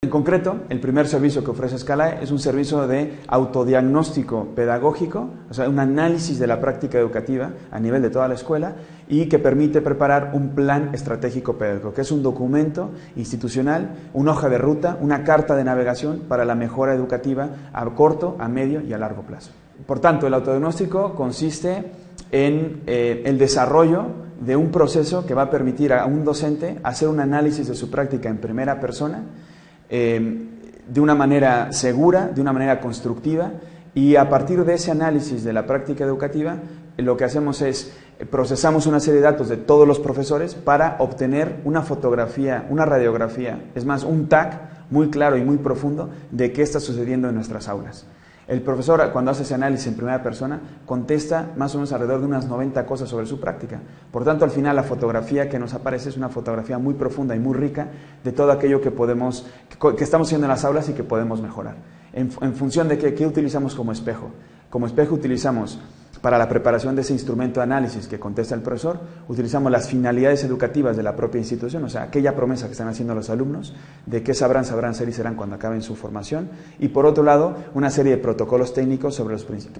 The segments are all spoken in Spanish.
En concreto, el primer servicio que ofrece Scalae es un servicio de autodiagnóstico pedagógico, o sea, un análisis de la práctica educativa a nivel de toda la escuela y que permite preparar un plan estratégico pedagógico, que es un documento institucional, una hoja de ruta, una carta de navegación para la mejora educativa a corto, a medio y a largo plazo. Por tanto, el autodiagnóstico consiste en el desarrollo de un proceso que va a permitir a un docente hacer un análisis de su práctica en primera persona, de una manera segura, de una manera constructiva, y a partir de ese análisis de la práctica educativa lo que hacemos es procesamos una serie de datos de todos los profesores para obtener una fotografía, una radiografía, es más, un TAC muy claro y muy profundo de qué está sucediendo en nuestras aulas. El profesor, cuando hace ese análisis en primera persona, contesta más o menos alrededor de unas 90 cosas sobre su práctica. Por tanto, al final, la fotografía que nos aparece es una fotografía muy profunda y muy rica de todo aquello que estamos haciendo en las aulas y que podemos mejorar. En función de qué utilizamos como espejo. Como espejo utilizamos, para la preparación de ese instrumento de análisis que contesta el profesor, utilizamos las finalidades educativas de la propia institución, o sea, aquella promesa que están haciendo los alumnos, de qué sabrán ser y serán cuando acaben su formación, y por otro lado, una serie de protocolos técnicos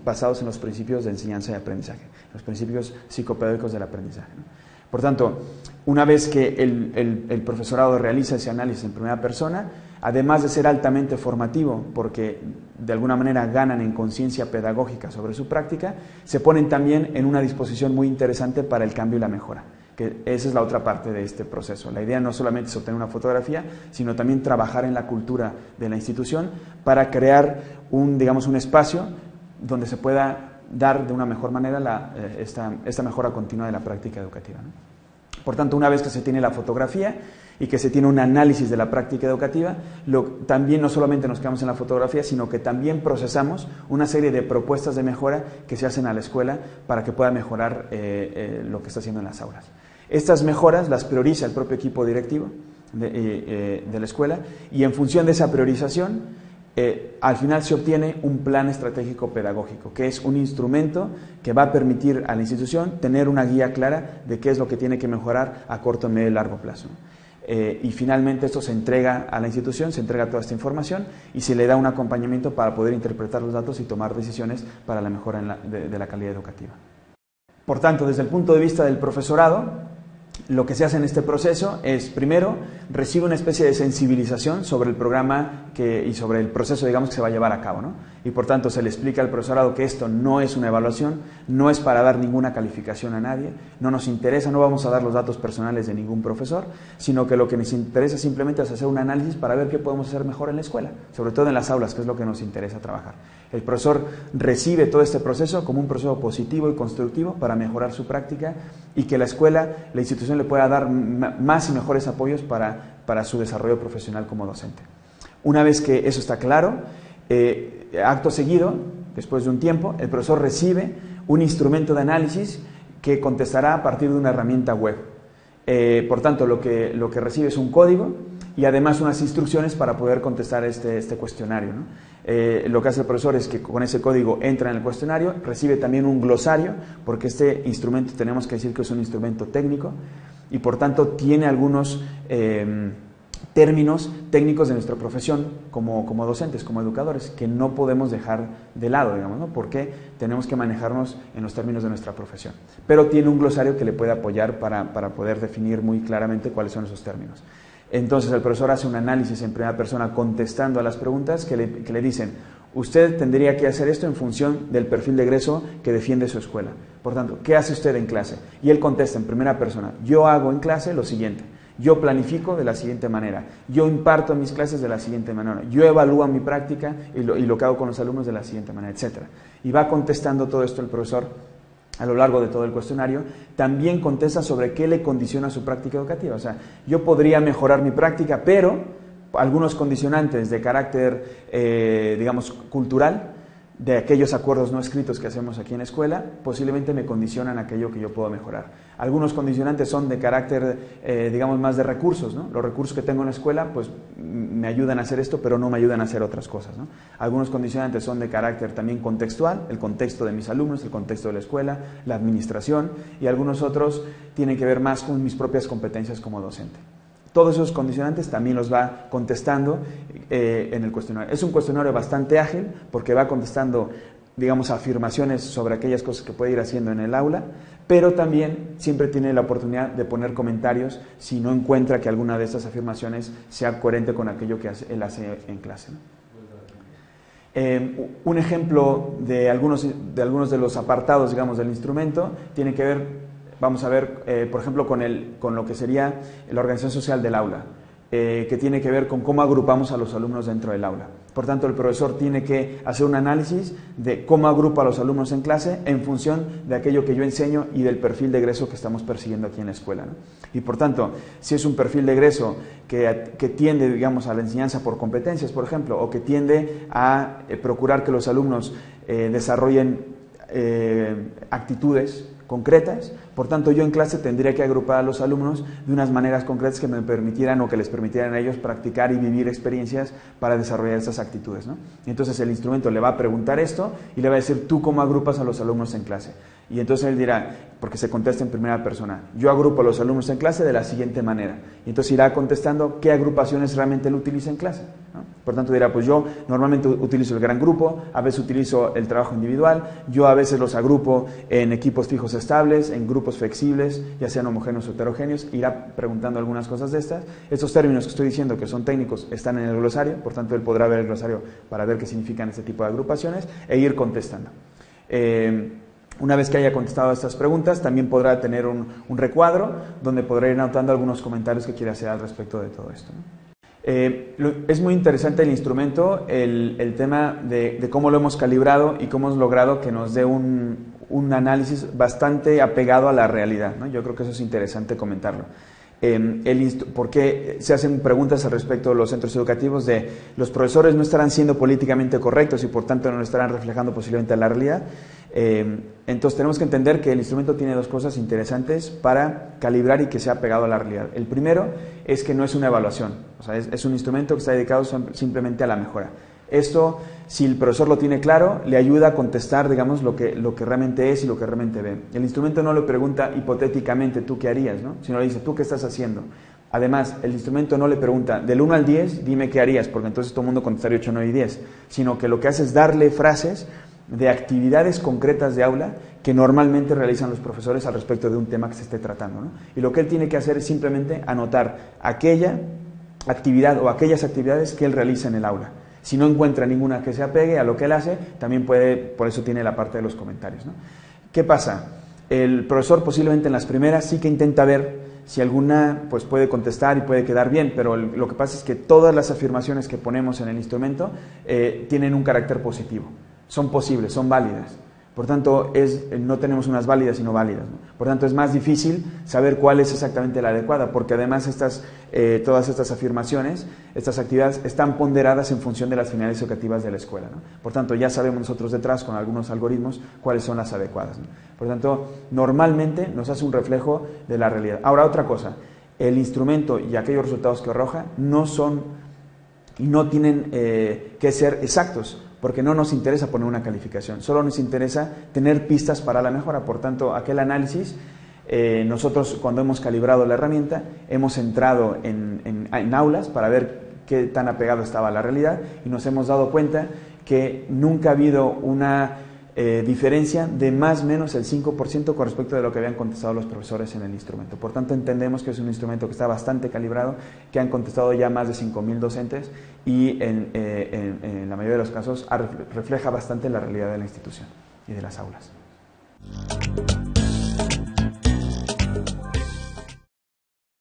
basados en los principios de enseñanza y aprendizaje, los principios psicopedagógicos del aprendizaje, ¿no? Por tanto, una vez que el profesorado realiza ese análisis en primera persona, además de ser altamente formativo, porque de alguna manera ganan en conciencia pedagógica sobre su práctica, se ponen también en una disposición muy interesante para el cambio y la mejora, que esa es la otra parte de este proceso. La idea no solamente es obtener una fotografía, sino también trabajar en la cultura de la institución para crear un espacio donde se pueda dar de una mejor manera esta mejora continua de la práctica educativa, ¿no? Por tanto, una vez que se tiene la fotografía y que se tiene un análisis de la práctica educativa, también no solamente nos quedamos en la fotografía, sino que también procesamos una serie de propuestas de mejora que se hacen a la escuela para que pueda mejorar lo que está haciendo en las aulas. Estas mejoras las prioriza el propio equipo directivo de la escuela y en función de esa priorización, al final se obtiene un plan estratégico pedagógico, que es un instrumento que va a permitir a la institución tener una guía clara de qué es lo que tiene que mejorar a corto, medio y largo plazo. Y finalmente esto se entrega a la institución, se entrega toda esta información y se le da un acompañamiento para poder interpretar los datos y tomar decisiones para la mejora de la calidad educativa. Por tanto, desde el punto de vista del profesorado, lo que se hace en este proceso es, primero, recibe una especie de sensibilización sobre el programa y sobre el proceso, digamos, que se va a llevar a cabo, ¿no? Y por tanto se le explica al profesorado que esto no es una evaluación, no es para dar ninguna calificación a nadie, no nos interesa, no vamos a dar los datos personales de ningún profesor, sino que lo que nos interesa simplemente es hacer un análisis para ver qué podemos hacer mejor en la escuela, sobre todo en las aulas, que es lo que nos interesa trabajar. El profesor recibe todo este proceso como un proceso positivo y constructivo para mejorar su práctica y que la escuela, la institución le pueda dar más y mejores apoyos para su desarrollo profesional como docente. Una vez que eso está claro, acto seguido, después de un tiempo, el profesor recibe un instrumento de análisis que contestará a partir de una herramienta web. Por tanto, lo que recibe es un código y además unas instrucciones para poder contestar este cuestionario, ¿no? Lo que hace el profesor es que con ese código entra en el cuestionario, recibe también un glosario, porque este instrumento tenemos que decir que es un instrumento técnico y por tanto tiene algunos términos técnicos de nuestra profesión como docentes, como educadores, que no podemos dejar de lado, digamos, ¿no? Porque tenemos que manejarnos en los términos de nuestra profesión. Pero tiene un glosario que le puede apoyar para poder definir muy claramente cuáles son esos términos. Entonces el profesor hace un análisis en primera persona contestando a las preguntas que le dicen: usted tendría que hacer esto en función del perfil de egreso que defiende su escuela. Por tanto, ¿qué hace usted en clase? Y él contesta en primera persona: yo hago en clase lo siguiente, yo planifico de la siguiente manera, yo imparto mis clases de la siguiente manera, yo evalúo mi práctica y lo que hago con los alumnos de la siguiente manera, etc. Y va contestando todo esto el profesor a lo largo de todo el cuestionario. También contesta sobre qué le condiciona su práctica educativa. O sea, yo podría mejorar mi práctica, pero algunos condicionantes de carácter, digamos, cultural, de aquellos acuerdos no escritos que hacemos aquí en la escuela, posiblemente me condicionan aquello que yo puedo mejorar. Algunos condicionantes son de carácter, digamos, más de recursos, ¿no? Los recursos que tengo en la escuela, pues me ayudan a hacer esto, pero no me ayudan a hacer otras cosas, ¿no? Algunos condicionantes son de carácter también contextual, el contexto de mis alumnos, el contexto de la escuela, la administración, y algunos otros tienen que ver más con mis propias competencias como docente. Todos esos condicionantes también los va contestando en el cuestionario. Es un cuestionario bastante ágil porque va contestando, digamos, afirmaciones sobre aquellas cosas que puede ir haciendo en el aula, pero también siempre tiene la oportunidad de poner comentarios si no encuentra que alguna de estas afirmaciones sea coherente con aquello que él hace en clase, ¿no? Un ejemplo de algunos de los apartados, digamos, del instrumento tiene que ver. Vamos a ver, por ejemplo, con lo que sería la organización social del aula, que tiene que ver con cómo agrupamos a los alumnos dentro del aula. Por tanto, el profesor tiene que hacer un análisis de cómo agrupa a los alumnos en clase en función de aquello que yo enseño y del perfil de egreso que estamos persiguiendo aquí en la escuela, ¿no? Y por tanto, si es un perfil de egreso que tiende, digamos, a la enseñanza por competencias, por ejemplo, o que tiende a procurar que los alumnos desarrollen actitudes concretas, por tanto yo en clase tendría que agrupar a los alumnos de unas maneras concretas que me permitieran o que les permitieran a ellos practicar y vivir experiencias para desarrollar esas actitudes, ¿no? Y entonces el instrumento le va a preguntar esto y le va a decir, ¿tú cómo agrupas a los alumnos en clase? Y entonces él dirá, porque se contesta en primera persona, yo agrupo a los alumnos en clase de la siguiente manera. Y entonces irá contestando qué agrupaciones realmente él utiliza en clase, ¿no? Por tanto dirá, pues yo normalmente utilizo el gran grupo, a veces utilizo el trabajo individual, yo a veces los agrupo en equipos fijos estables, en grupos flexibles, ya sean homogéneos o heterogéneos, irá preguntando algunas cosas de estas. Estos términos que estoy diciendo que son técnicos están en el glosario, por tanto él podrá ver el glosario para ver qué significan este tipo de agrupaciones e ir contestando. Una vez que haya contestado a estas preguntas, también podrá tener un recuadro donde podrá ir anotando algunos comentarios que quiera hacer al respecto de todo esto, ¿no? Es muy interesante el instrumento, el tema de cómo lo hemos calibrado y cómo hemos logrado que nos dé un análisis bastante apegado a la realidad, ¿no? Yo creo que eso es interesante comentarlo. Porque se hacen preguntas al respecto de los centros educativos de los profesores no estarán siendo políticamente correctos y por tanto no estarán reflejando posiblemente la realidad. Entonces tenemos que entender que el instrumento tiene dos cosas interesantes para calibrar y que sea pegado a la realidad. El primero es que no es una evaluación, o sea, es un instrumento que está dedicado simplemente a la mejora. Esto, si el profesor lo tiene claro, le ayuda a contestar, digamos, lo que realmente es y lo que realmente ve. El instrumento no le pregunta hipotéticamente, ¿tú qué harías?, ¿no? Sino le dice, ¿tú qué estás haciendo? Además, el instrumento no le pregunta, del 1 al 10, dime qué harías, porque entonces todo el mundo contestaría 8, 9 y 10, sino que lo que hace es darle frases de actividades concretas de aula que normalmente realizan los profesores al respecto de un tema que se esté tratando, ¿no? Y lo que él tiene que hacer es simplemente anotar aquella actividad o aquellas actividades que él realiza en el aula. Si no encuentra ninguna que se apegue a lo que él hace, también puede, por eso tiene la parte de los comentarios, ¿no? ¿Qué pasa? El profesor posiblemente en las primeras sí que intenta ver si alguna pues puede contestar y puede quedar bien, pero lo que pasa es que todas las afirmaciones que ponemos en el instrumento tienen un carácter positivo, son posibles, son válidas. Por tanto, no tenemos unas válidas sino válidas, ¿no? Por tanto, es más difícil saber cuál es exactamente la adecuada, porque además todas estas afirmaciones, estas actividades, están ponderadas en función de las finalidades educativas de la escuela, ¿no? Por tanto, ya sabemos nosotros detrás, con algunos algoritmos, cuáles son las adecuadas, ¿no? Por tanto, normalmente nos hace un reflejo de la realidad. Ahora, otra cosa, el instrumento y aquellos resultados que arroja no son y no tienen que ser exactos, porque no nos interesa poner una calificación, solo nos interesa tener pistas para la mejora. Por tanto, aquel análisis, nosotros cuando hemos calibrado la herramienta, hemos entrado en aulas para ver qué tan apegado estaba a la realidad y nos hemos dado cuenta que nunca ha habido una diferencia de más o menos el 5% con respecto de lo que habían contestado los profesores en el instrumento. Por tanto, entendemos que es un instrumento que está bastante calibrado, que han contestado ya más de 5.000 docentes y en la mayoría de los casos refleja bastante la realidad de la institución y de las aulas.